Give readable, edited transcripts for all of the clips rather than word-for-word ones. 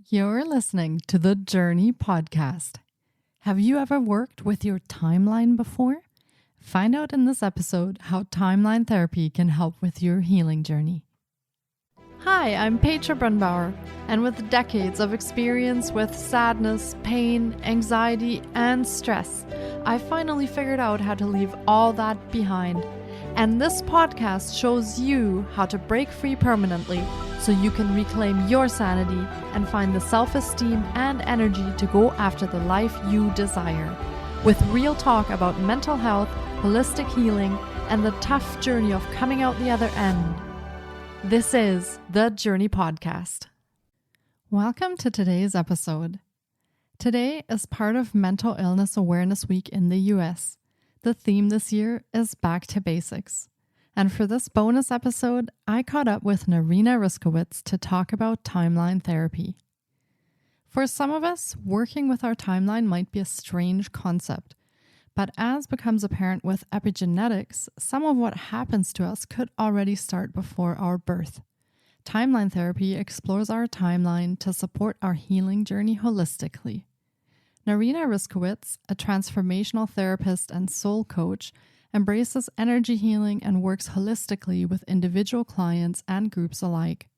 You're listening to the Journey Podcast. Have you ever worked with your timeline before? Find out in this episode how timeline therapy can help with your healing journey. Hi, I'm Petra Brunbauer, and with decades of experience with sadness, pain, anxiety, and stress, I finally figured out how to leave all that behind. And this podcast shows you how to break free permanently so you can reclaim your sanity and find the self-esteem and energy to go after the life you desire. With real talk about mental health, holistic healing, and the tough journey of coming out the other end. This is the Journey Podcast. Welcome to today's episode. Today is part of Mental Illness Awareness Week in the US. The theme this year is Back to Basics. And for this bonus episode, I caught up with Narina Riskowitz to talk about timeline therapy. For some of us, working with our timeline might be a strange concept. But as becomes apparent with epigenetics, some of what happens to us could already start before our birth. Timeline therapy explores our timeline to support our healing journey holistically. Narina Riskowitz, a transformational therapist and soul coach, embraces energy healing and works holistically with individual clients and groups alike.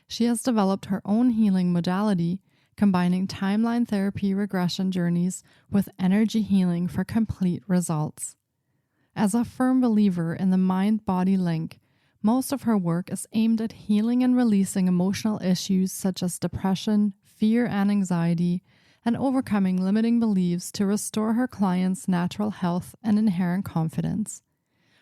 She has developed her own healing modality, combining timeline therapy regression journeys with energy healing for complete results. As a firm believer in the mind-body link, most of her work is aimed at healing and releasing emotional issues such as depression, fear and anxiety, and overcoming limiting beliefs to restore her clients' natural health and inherent confidence.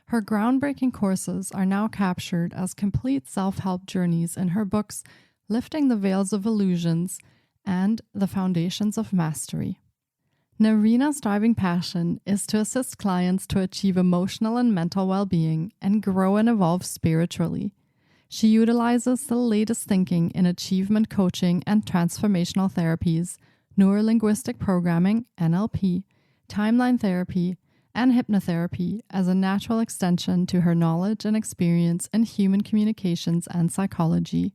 Her groundbreaking courses are now captured as complete self-help journeys in her books Lifting the Veils of Illusions and The Foundations of Mastery. Narina's driving passion is to assist clients to achieve emotional and mental well-being and grow and evolve spiritually. She utilizes the latest thinking in achievement coaching and transformational therapies, neurolinguistic programming, NLP, timeline therapy, and hypnotherapy as a natural extension to her knowledge and experience in human communications and psychology.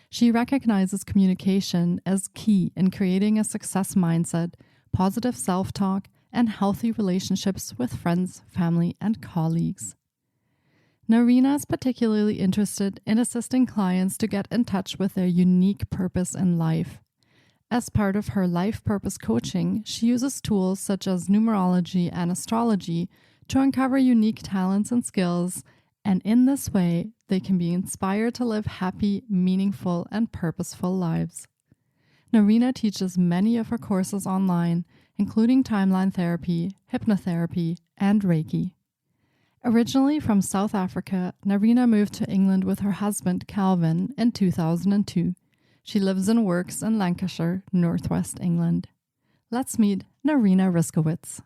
She recognizes communication as key in creating a success mindset, positive self-talk, and healthy relationships with friends, family, and colleagues. Narina is particularly interested in assisting clients to get in touch with their unique purpose in life. As part of her life purpose coaching, she uses tools such as numerology and astrology to uncover unique talents and skills, and in this way, they can be inspired to live happy, meaningful, and purposeful lives. Narina teaches many of her courses online, including timeline therapy, hypnotherapy, and Reiki. Originally from South Africa, Narina moved to England with her husband, Calvin, in 2002. She lives and works in Lancashire, northwest England. Let's meet Narina Riskowitz.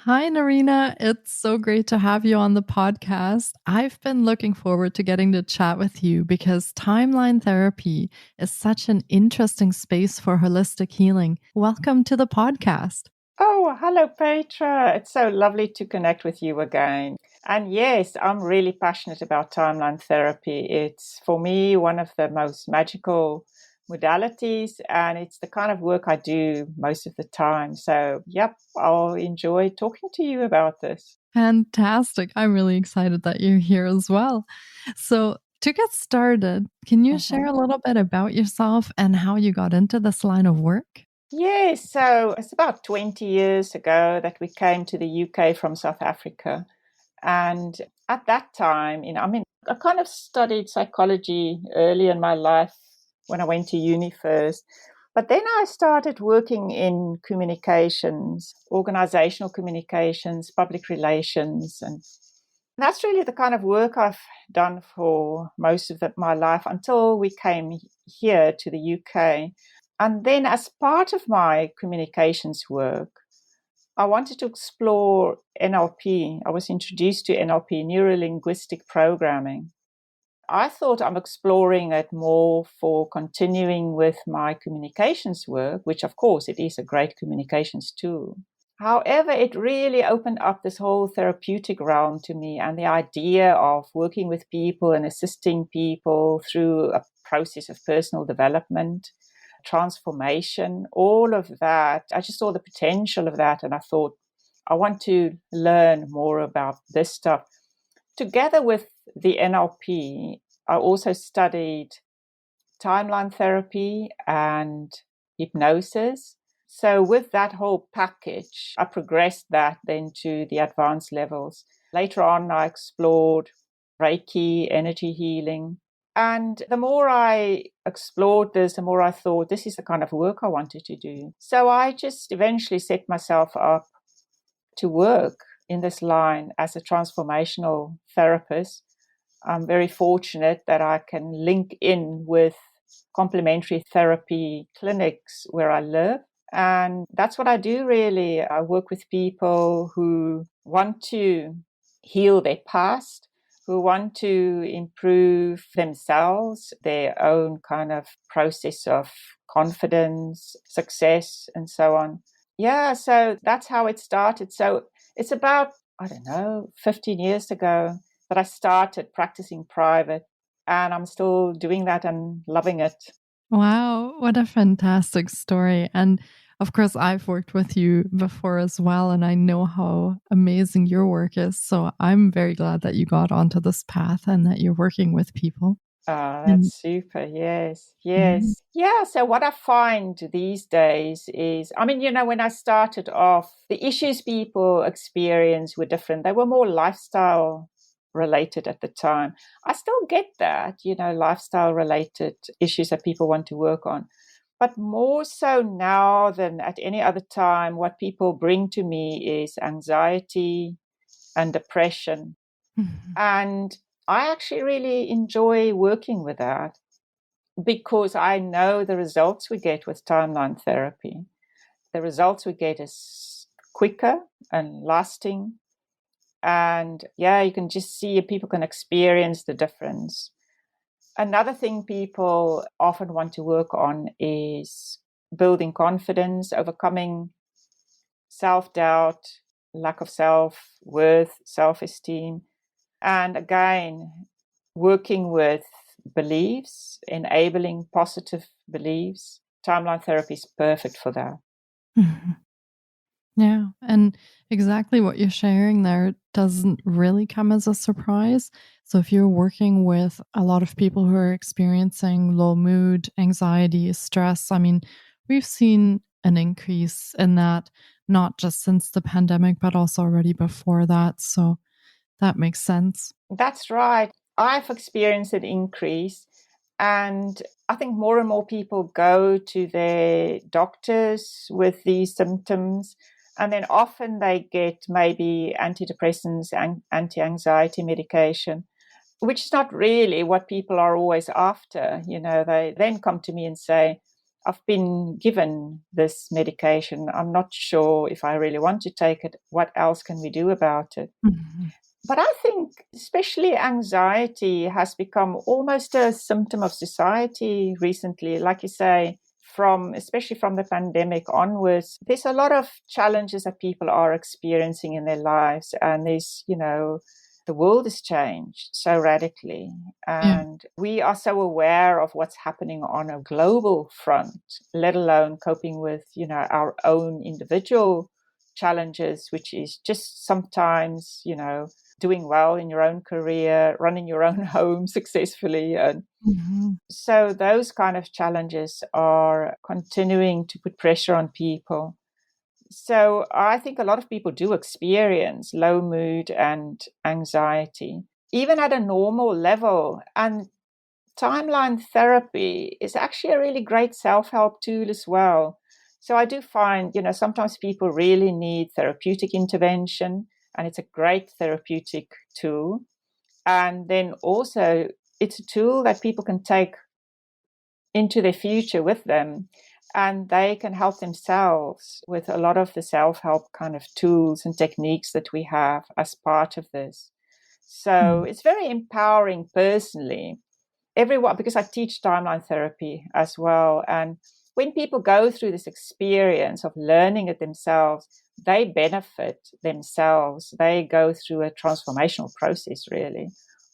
Hi, Narina. It's so great to have you on the podcast. I've been looking forward to getting to chat with you because timeline therapy is such an interesting space for holistic healing. Welcome to the podcast. Oh, hello, Petra. It's so lovely to connect with you again. And yes, I'm really passionate about timeline therapy. It's, for me, one of the most magical modalities, and it's the kind of work I do most of the time. So, yep, I'll enjoy talking to you about this. Fantastic. I'm really excited that you're here as well. So, to get started, can you share a little bit about yourself and how you got into this line of work? Yes, so it's about 20 years ago that we came to the UK from South Africa. And at that time, I kind of studied psychology early in my life when I went to uni first. But then I started working in communications, organizational communications, public relations. And that's really the kind of work I've done for most of my life until we came here to the UK. And then as part of my communications work, I wanted to explore NLP. I was introduced to NLP, neuro-linguistic programming. I thought I'm exploring it more for continuing with my communications work, which of course it is a great communications tool. However, it really opened up this whole therapeutic realm to me, and the idea of working with people and assisting people through a process of personal development, transformation, all of that. I just saw the potential of that, and I thought, I want to learn more about this stuff. Together with the NLP, I also studied timeline therapy and hypnosis. So with that whole package, I progressed that then to the advanced levels. Later on, I explored Reiki, energy healing. And the more I explored this, the more I thought this is the kind of work I wanted to do. So I just eventually set myself up to work in this line as a transformational therapist. I'm very fortunate that I can link in with complementary therapy clinics where I live. And that's what I do really. I work with people who want to heal their past, who want to improve themselves, their own kind of process of confidence, success, and so on. Yeah, so that's how it started. So it's about, I don't know, 15 years ago that I started practicing private, and I'm still doing that and loving it. Wow, what a fantastic story. And of course, I've worked with you before as well, and I know how amazing your work is. So I'm very glad that you got onto this path and that you're working with people. Oh, And that's super. Yes, yeah. yes. Yeah, so what I find these days is, I mean, when I started off, the issues people experience were different. They were more lifestyle related at the time. I still get that, lifestyle related issues that people want to work on. But more so now than at any other time, what people bring to me is anxiety and depression. Mhm. And I actually really enjoy working with that because I know the results we get with timeline therapy. The results we get is quicker and lasting. And yeah, you can just see people can experience the difference. Another thing people often want to work on is building confidence, overcoming self doubt, lack of self worth, self esteem. And again, working with beliefs, enabling positive beliefs. Timeline therapy is perfect for that. Mhm. Yeah. And exactly what you're sharing there doesn't really come as a surprise. So, if you're working with a lot of people who are experiencing low mood, anxiety, stress, I mean, we've seen an increase in that, not just since the pandemic, but also already before that. So, that makes sense. That's right. I've experienced an increase, and I think more and more people go to their doctors with these symptoms. And then often they get maybe antidepressants and anti anxiety medication, which is not really what people are always after. They then come to me and say, I've been given this medication. I'm not sure if I really want to take it. What else can we do about it? Mhm. But I think, especially anxiety, has become almost a symptom of society recently. Like you say, especially from the pandemic onwards, there's a lot of challenges that people are experiencing in their lives. And the world has changed so radically. Yeah. And we are so aware of what's happening on a global front, let alone coping with, our own individual challenges, which is just sometimes, doing well in your own career, running your own home successfully. And Mhm. so those kind of challenges are continuing to put pressure on people. So I think a lot of people do experience low mood and anxiety, even at a normal level. And timeline therapy is actually a really great self-help tool as well. So I do find, sometimes people really need therapeutic intervention, and it's a great therapeutic tool. And then also, it's a tool that people can take into their future with them, and they can help themselves with a lot of the self-help kind of tools and techniques that we have as part of this. So Mhm. it's very empowering personally. everyone, because I teach timeline therapy as well, and when people go through this experience of learning it themselves, they benefit themselves. They go through a transformational process, really,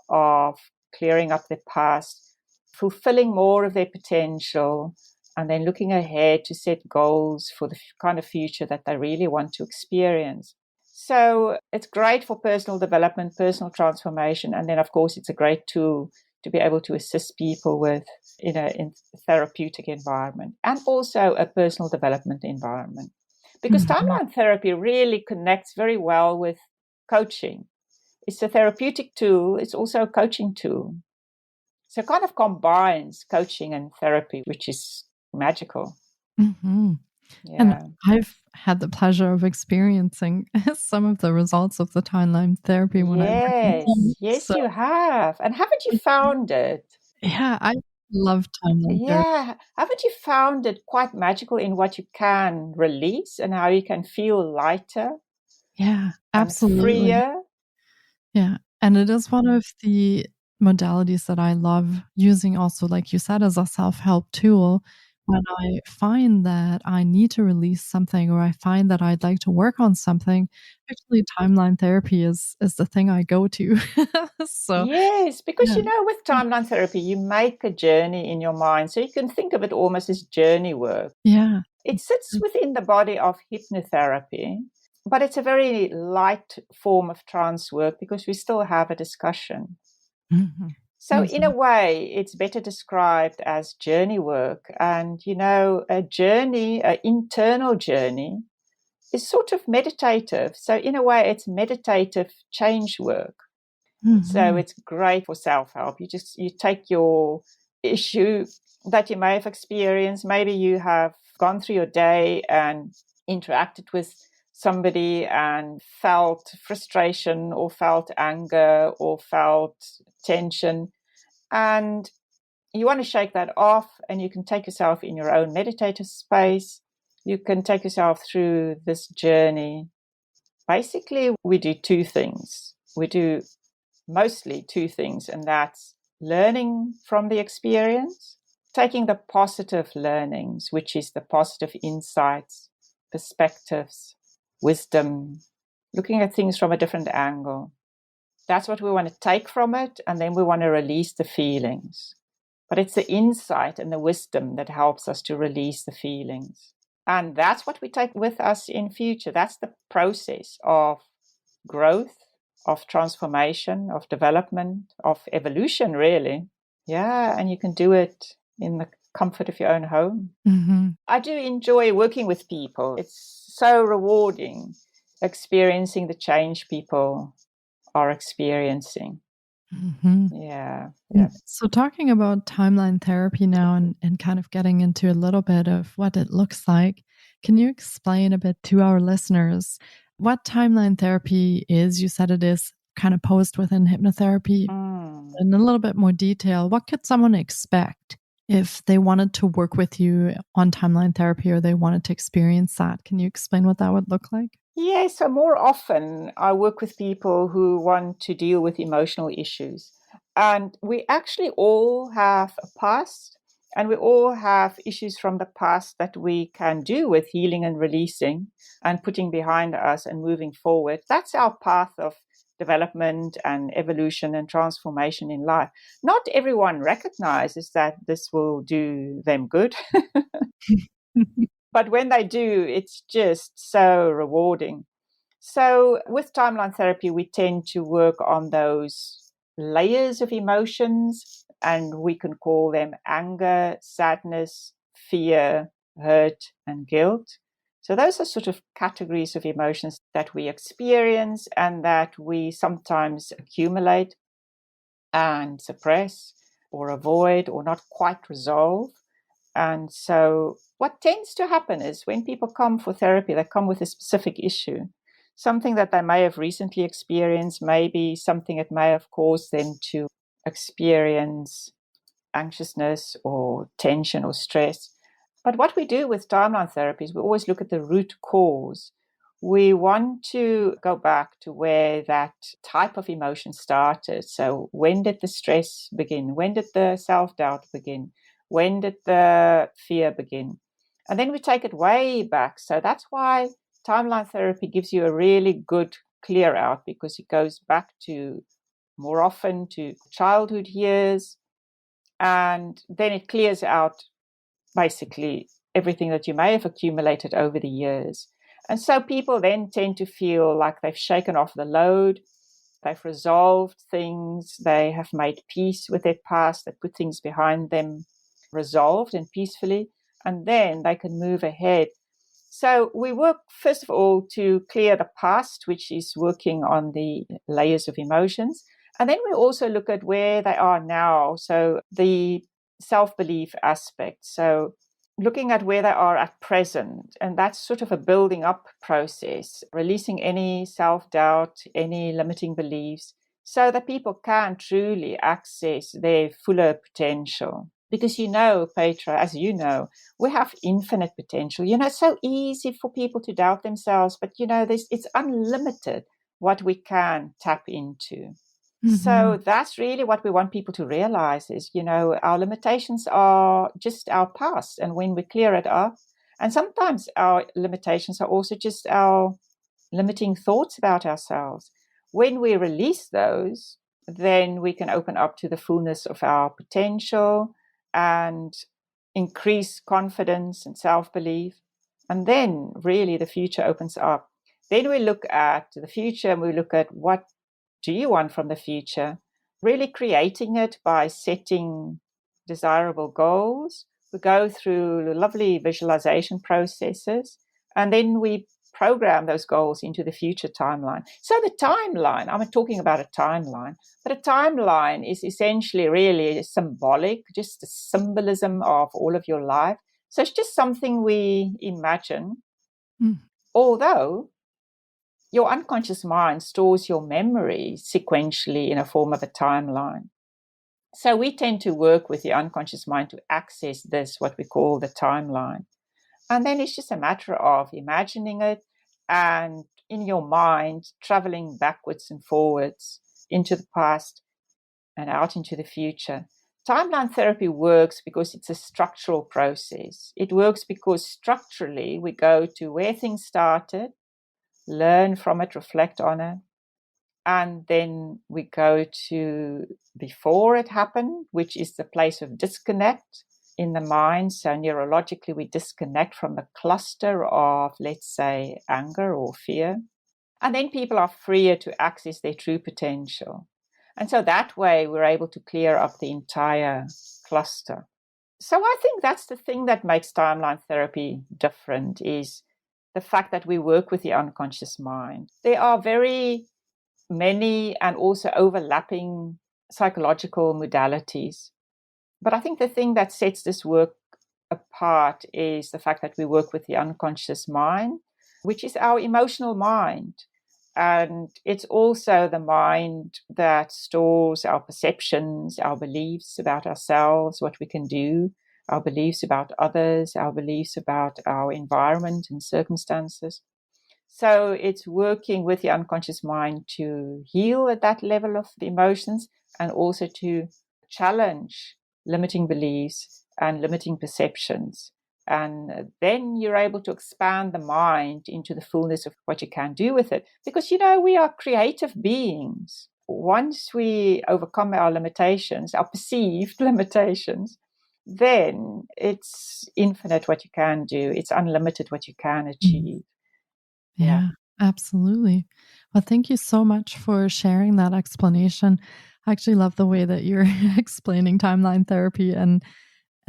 of clearing up their past, fulfilling more of their potential, and then looking ahead to set goals for the kind of future that they really want to experience. So it's great for personal development, personal transformation, and then, of course, it's a great tool to be able to assist people with in a therapeutic environment and also a personal development environment. Because timeline therapy really connects very well with coaching. It's a therapeutic tool, it's also a coaching tool. So it kind of combines coaching and therapy, which is magical. Mm-hmm. Yeah. And I've had the pleasure of experiencing some of the results of the timeline therapy when I work with them. Yes, So, you have. And haven't you found it? yeah, I love timeline therapy. Yeah. Haven't you found it quite magical in what you can release and how you can feel lighter Yeah, and absolutely. freer? Yeah. And it is one of the modalities that I love using also, like you said, as a self-help tool. When I find that I need to release something or I find that I'd like to work on something, actually timeline therapy is the thing I go to. So, Yes, because yeah. with timeline therapy, you make a journey in your mind. So you can think of it almost as journey work. Yeah. It sits within the body of hypnotherapy, but it's a very light form of trance work because we still have a discussion. Mhm. So, in a Exactly. way, it's better described as journey work. And, a journey, an internal journey, is sort of meditative. So, in a way, it's meditative change work. So, Mhm. it's great for self help. You take your issue that you may have experienced. Maybe you have gone through your day and interacted with somebody and felt frustration or felt anger or felt tension, and you want to shake that off, and you can take yourself in your own meditative space. You can take yourself through this journey. Basically, we do two things. We do mostly two things, and that's learning from the experience, taking the positive learnings, which is the positive insights, perspectives, wisdom, looking at things from a different angle. That's what we want to take from it, and then we want to release the feelings. But it's the insight and the wisdom that helps us to release the feelings. And that's what we take with us in future. That's the process of growth, of transformation, of development, of evolution, really. Yeah, and you can do it in the comfort of your own home. Mhm. I do enjoy working with people. It's so rewarding experiencing the change people are experiencing. Mhm. Yeah. So talking about timeline therapy now and kind of getting into a little bit of what it looks like, can you explain a bit to our listeners what timeline therapy is? You said it is kind of posed within hypnotherapy. Mm. In a little bit more detail, what could someone expect if they wanted to work with you on timeline therapy or they wanted to experience that? Can you explain what that would look like? Yeah, so more often I work with people who want to deal with emotional issues. And we actually all have a past, and we all have issues from the past that we can do with healing and releasing and putting behind us and moving forward. That's our path of development and evolution and transformation in life. Not everyone recognizes that this will do them good. But when they do, it's just so rewarding. So, with timeline therapy, we tend to work on those layers of emotions, and we can call them anger, sadness, fear, hurt, and guilt. So, those are sort of categories of emotions that we experience and that we sometimes accumulate and suppress or avoid or not quite resolve. And so, what tends to happen is when people come for therapy, they come with a specific issue, something that they may have recently experienced, maybe something that may have caused them to experience anxiousness or tension or stress. But what we do with timeline therapy is we always look at the root cause. we want to go back to where that type of emotion started. So when did the stress begin? When did the self-doubt begin? When did the fear begin? And then we take it way back. So that's why timeline therapy gives you a really good clear out, because it goes back to more often to childhood years, and then it clears out basically everything that you may have accumulated over the years. And so people then tend to feel like they've shaken off the load, they've resolved things, they have made peace with their past, they put things behind them, resolved and peacefully, and then they can move ahead. So we work, first of all, to clear the past, which is working on the layers of emotions. And then we also look at where they are now. So the self-belief aspect. So looking at where they are at present. And that's sort of a building up process, releasing any self-doubt, any limiting beliefs, so that people can truly access their fuller potential. Because Petra, as you know, we have infinite potential. It's so easy for people to doubt themselves, but it's unlimited what we can tap into. So that's really what we want people to realize is, our limitations are just our past. And when we clear it up, and sometimes our limitations are also just our limiting thoughts about ourselves. When we release those, then we can open up to the fullness of our potential and increase confidence and self-belief. And then really the future opens up. Then we look at the future and we look at what do you want from the future? Really creating it by setting desirable goals. We go through lovely visualization processes, and then we program those goals into the future timeline. So the timeline, I'm talking about a timeline, but a timeline is essentially really symbolic, just a symbolism of all of your life. So it's just something we imagine, although your unconscious mind stores your memory sequentially in a form of a timeline. So we tend to work with the unconscious mind to access this, what we call the timeline. And then it's just a matter of imagining it and in your mind, traveling backwards and forwards into the past and out into the future. Timeline therapy works because it's a structural process. It works because structurally we go to where things started, learn from it, reflect on it, and then we go to before it happened, which is the place of disconnect in the mind. So neurologically, we disconnect from the cluster of, let's say, anger or fear. And then people are freer to access their true potential. And so that way, we're able to clear up the entire cluster. So I think that's the thing that makes timeline therapy different, is the fact that we work with the unconscious mind. There are very many and also overlapping psychological modalities. But I think the thing that sets this work apart is the fact that we work with the unconscious mind, which is our emotional mind. And it's also the mind that stores our perceptions, our beliefs about ourselves, what we can do, our beliefs about others, our beliefs about our environment and circumstances. So it's working with the unconscious mind to heal at that level of the emotions and also to challenge limiting beliefs and limiting perceptions. And then you're able to expand the mind into the fullness of what you can do with it. Because, we are creative beings. Once we overcome our limitations, our perceived limitations, then it's infinite what you can do. It's unlimited what you can achieve. Yeah, absolutely. Well, thank you so much for sharing that explanation. I actually love the way that you're explaining timeline therapy and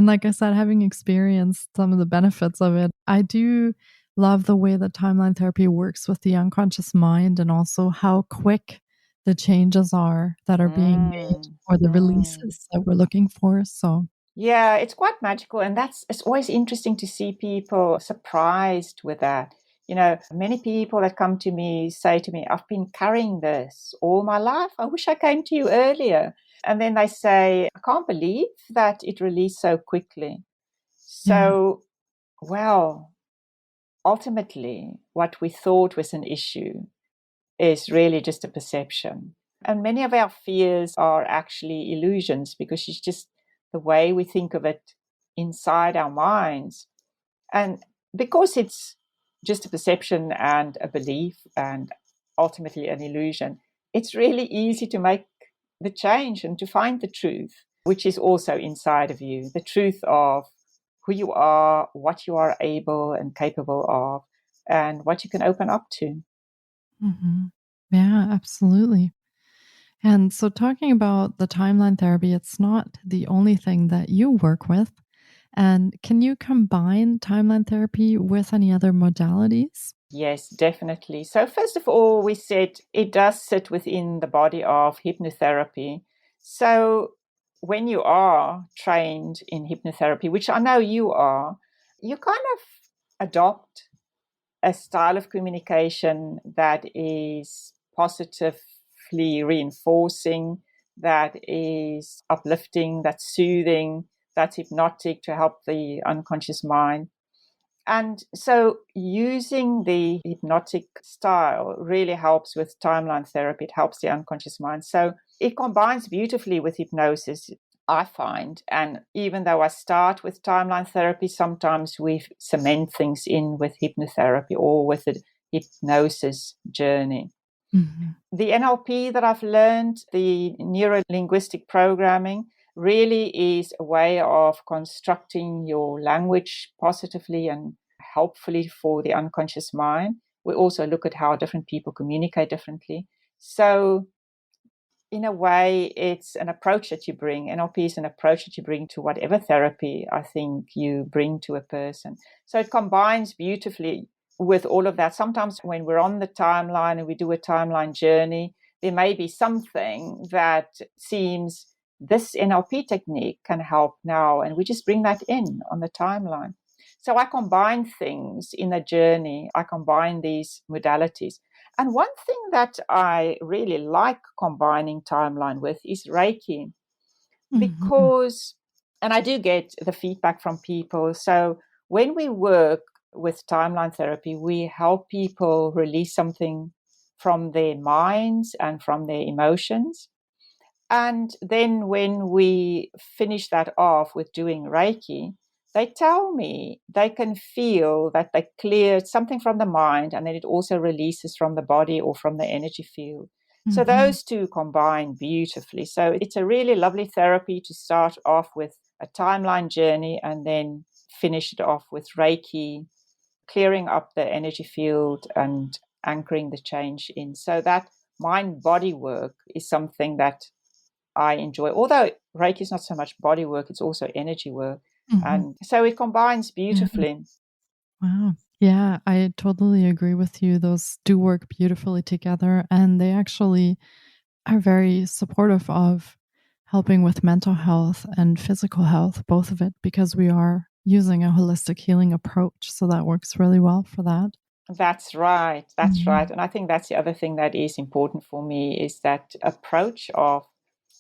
like I said, having experienced some of the benefits of it, I do love the way that timeline therapy works with the unconscious mind and also how quick the changes are that are being made or the releases that we're looking for. So yeah, it's quite magical. And it's always interesting to see people surprised with that. Many people that come to me say to me, I've been carrying this all my life. I wish I came to you earlier. And then they say, I can't believe that it released so quickly. So, well, ultimately what we thought was an issue is really just a perception. And many of our fears are actually illusions because it's just the way we think of it inside our minds. And because it's just a perception and a belief and ultimately an illusion, it's really easy to make the change and to find the truth, which is also inside of you, the truth of who you are, what you are able and capable of, and what you can open up to. Mm-hmm. Yeah, absolutely. And so, talking about the timeline therapy, it's not the only thing that you work with. And can you combine timeline therapy with any other modalities? Yes, definitely. So, first of all, we said it does sit within the body of hypnotherapy. So, when you are trained in hypnotherapy, which I know you are, you kind of adopt a style of communication that is positively reinforcing, that is uplifting, that's soothing, that's hypnotic to help the unconscious mind. And so using the hypnotic style really helps with timeline therapy. It helps the unconscious mind. So it combines beautifully with hypnosis, I find. And even though I start with timeline therapy, sometimes we cement things in with hypnotherapy or with the hypnosis journey. Mm-hmm. The NLP that I've learned, the neuro linguistic programming, really is a way of constructing your language positively and helpfully for the unconscious mind. We also look at how different people communicate differently. So, in a way, it's an approach that you bring. NLP is an approach that you bring to whatever therapy I think you bring to a person. So it combines beautifully with all of that. Sometimes when we're on the timeline and we do a timeline journey, there may be something that seems this NLP technique can help now, and we just bring that in on the timeline. So I combine things in a journey. I combine these modalities. And one thing that I really like combining timeline with is Reiki, Mm-hmm. because, and I do get the feedback from people. So when we work with timeline therapy, we help people release something from their minds and from their emotions. And then when we finish that off with doing Reiki, they tell me they can feel that they cleared something from the mind and then it also releases from the body or from the energy field. So Mm-hmm. those two combine beautifully. So it's a really lovely therapy to start off with a timeline journey and then finish it off with Reiki, clearing up the energy field and anchoring the change in. So that mind body work is something that I enjoy. Although Reiki is not so much body work, it's also energy work. Mm-hmm. And so it combines Yeah. beautifully. Wow. Yeah, I totally agree with you. Those do work beautifully together, and they actually are very supportive of helping with mental health and physical health, both of it, because we are using a holistic healing approach. So that works really well for that. That's right. That's Mm-hmm. right. And I think that's the other thing that is important for me is that approach of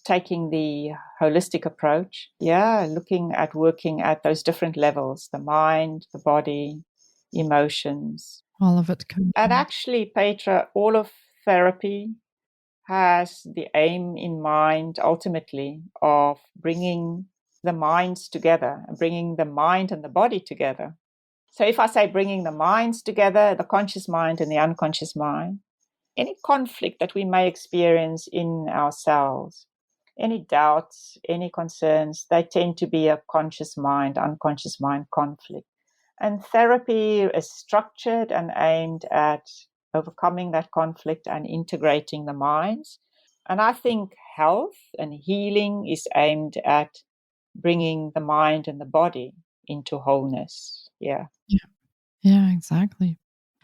taking the holistic approach. Yeah, looking at working at those different levels, the mind, the body, emotions. All of it And combined. actually, Petra, all of therapy has the aim in mind ultimately of bringing the minds together and bringing the mind and the body together. So if I say bringing the minds together, the conscious mind and the unconscious mind, any conflict that we may experience in ourselves, any doubts, any concerns, they tend to be a conscious mind, unconscious mind conflict. And therapy is structured and aimed at overcoming that conflict and integrating the minds. And I think health and healing is aimed at bringing the mind and the body into wholeness. Yeah. Yeah. Yeah, exactly.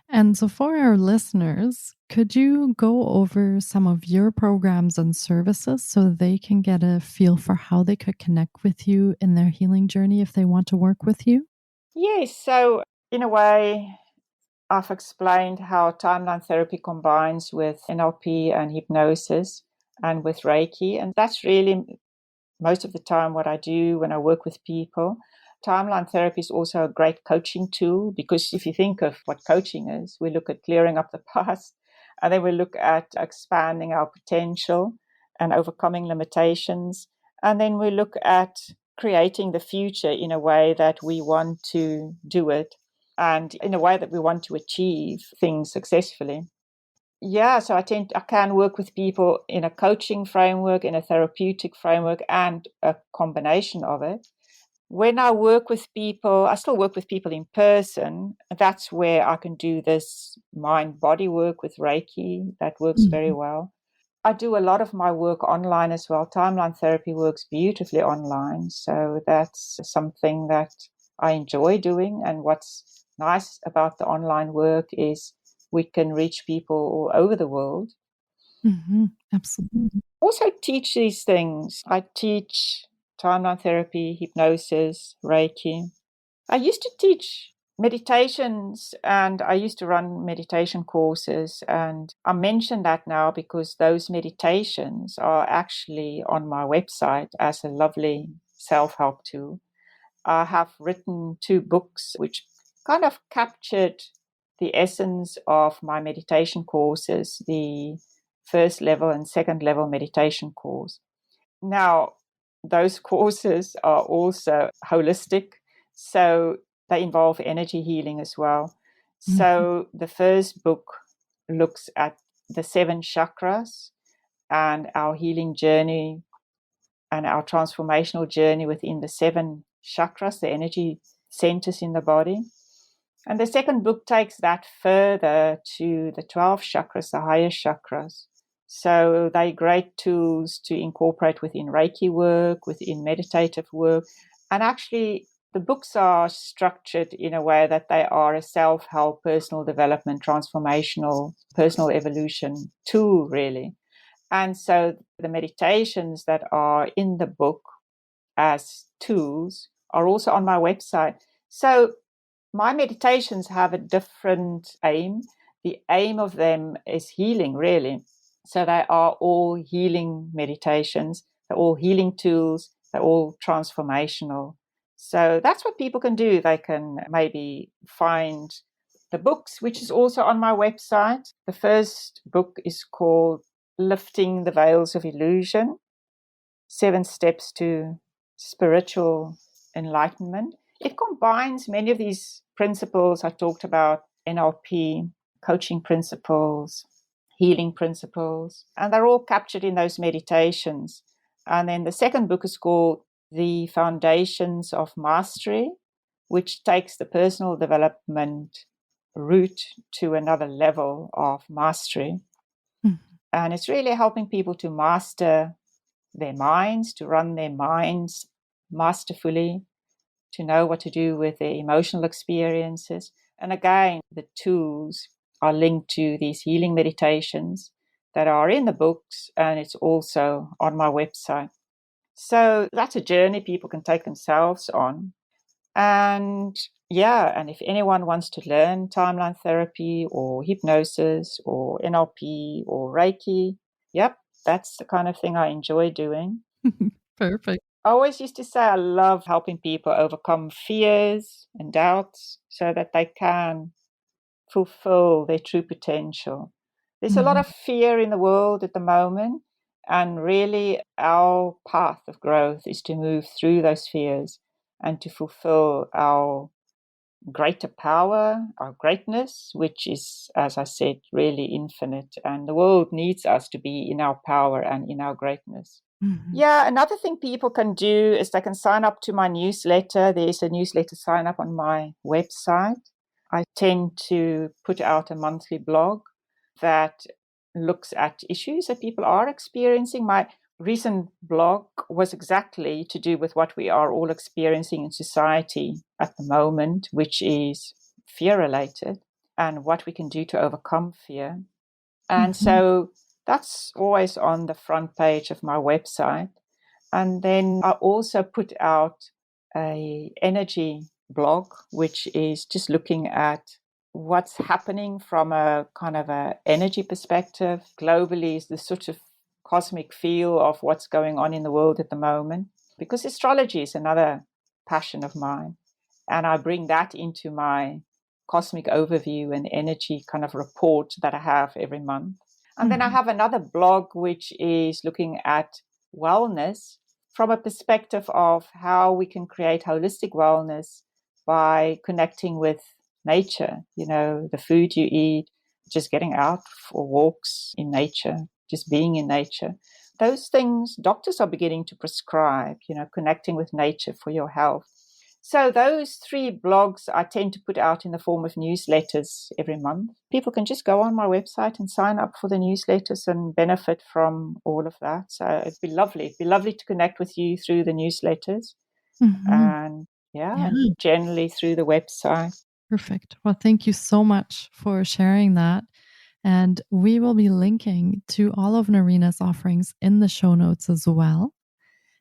And so, for our listeners, could you go over some of your programs and services so they can get a feel for how they could connect with you in their healing journey if they want to work with you? Yes. So, in a way, I've explained how timeline therapy combines with NLP and hypnosis and with Reiki. And that's really most of the time what I do when I work with people. Timeline therapy is also a great coaching tool, because if you think of what coaching is, we look at clearing up the past, and then we look at expanding our potential and overcoming limitations. And then we look at creating the future in a way that we want to do it and in a way that we want to achieve things successfully. Yeah, so I can work with people in a coaching framework, in a therapeutic framework, and a combination of it. When I work with people, I still work with people in person. That's where I can do this mind-body work with Reiki. That works very well. I do a lot of my work online as well. Timeline therapy works beautifully online. So that's something that I enjoy doing. And what's nice about the online work is we can reach people all over the world. Absolutely. Also teach these things. I teach timeline therapy, hypnosis, Reiki. I used to teach meditations and I used to run meditation courses. And I mention that now because those meditations are actually on my website as a lovely self-help tool. I have written 2 books which kind of captured the essence of my meditation courses, the first level and second level meditation course. Now, those courses are also holistic, so they involve energy healing as well. So the first book looks at the 7 chakras and our healing journey and our transformational journey within the 7 chakras, the energy centers in the body. And the second book takes that further to the 12 chakras, the higher chakras. So they're great tools to incorporate within Reiki work, within meditative work. And actually, the books are structured in a way that they are a self-help, personal development, transformational, personal evolution tool, really. And so the meditations that are in the book as tools are also on my website. So my meditations have a different aim. The aim of them is healing, really. So they are all healing meditations. They're all healing tools. They're all transformational. So that's what people can do. They can maybe find the books, which is also on my website. The first book is called Lifting the Veils of Illusion, 7 Steps to Spiritual Enlightenment. It combines many of these principles I talked about, NLP, coaching principles, healing principles, and they're all captured in those meditations. And then the second book is called The Foundations of Mastery, which takes the personal development route to another level of mastery. And it's really helping people to master their minds, to run their minds masterfully, to know what to do with their emotional experiences. And again, the tools are linked to these healing meditations that are in the books, and it's also on my website. So that's a journey people can take themselves on. And and if anyone wants to learn timeline therapy or hypnosis or NLP or Reiki, that's the kind of thing I enjoy doing. Perfect. I always used to say I love helping people overcome fears and doubts so that they can fulfill their true potential. There's a lot of fear in the world at the moment, and really our path of growth is to move through those fears and to fulfill our greater power, our greatness, which is, as I said, really infinite. And the world needs us to be in our power and in our greatness. Yeah, another thing people can do is they can sign up to my newsletter. There's a newsletter sign up on my website. I tend to put out a monthly blog that looks at issues that people are experiencing. My recent blog was exactly to do with what we are all experiencing in society at the moment, which is fear related, and what we can do to overcome fear. And so that's always on the front page of my website. And then I also put out a energy blog, which is just looking at what's happening from a kind of a energy perspective. Globally is the sort of cosmic feel of what's going on in the world at the moment. Because astrology is another passion of mine. And I bring that into my cosmic overview and energy kind of report that I have every month. And then I have another blog, which is looking at wellness from a perspective of how we can create holistic wellness by connecting with nature, the food you eat, just getting out for walks in nature, just being in nature. Those things doctors are beginning to prescribe, connecting with nature for your health. So those 3 blogs I tend to put out in the form of newsletters every month. People can just go on my website and sign up for the newsletters and benefit from all of that. So it'd be lovely. It'd be lovely to connect with you through the newsletters and generally through the website. Perfect. Well, thank you so much for sharing that. And we will be linking to all of Narina's offerings in the show notes as well.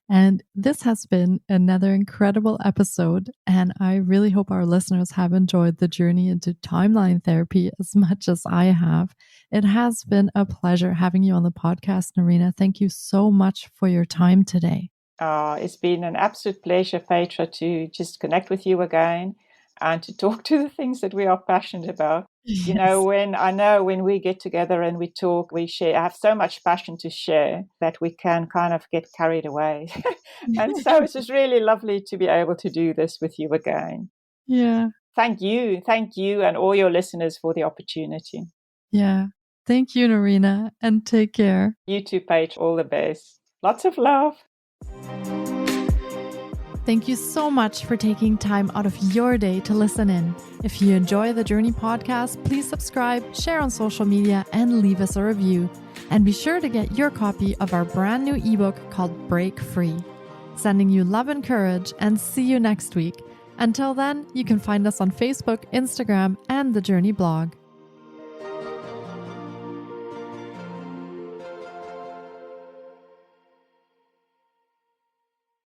And this has been another incredible episode. And I really hope our listeners have enjoyed the journey into timeline therapy as much as I have. It has been a pleasure having you on the podcast, Narina. Thank you so much for your time today. It's been an absolute pleasure, Petra, to just connect with you again and to talk to the things that we are passionate about. Yes. When we get together and we talk, we share. I have so much passion to share that we can kind of get carried away. And so it's just really lovely to be able to do this with you again. Yeah. Thank you and all your listeners for the opportunity. Yeah. Thank you, Narina, and take care. You too, Paige. All the best. Lots of love. Thank you so much for taking time out of your day to listen in. If you enjoy the Journey podcast, please subscribe, share on social media, and leave us a review. And be sure to get your copy of our brand new ebook called Break Free. Sending you love and courage, and see you next week. Until then, you can find us on Facebook, Instagram, and the Journey blog.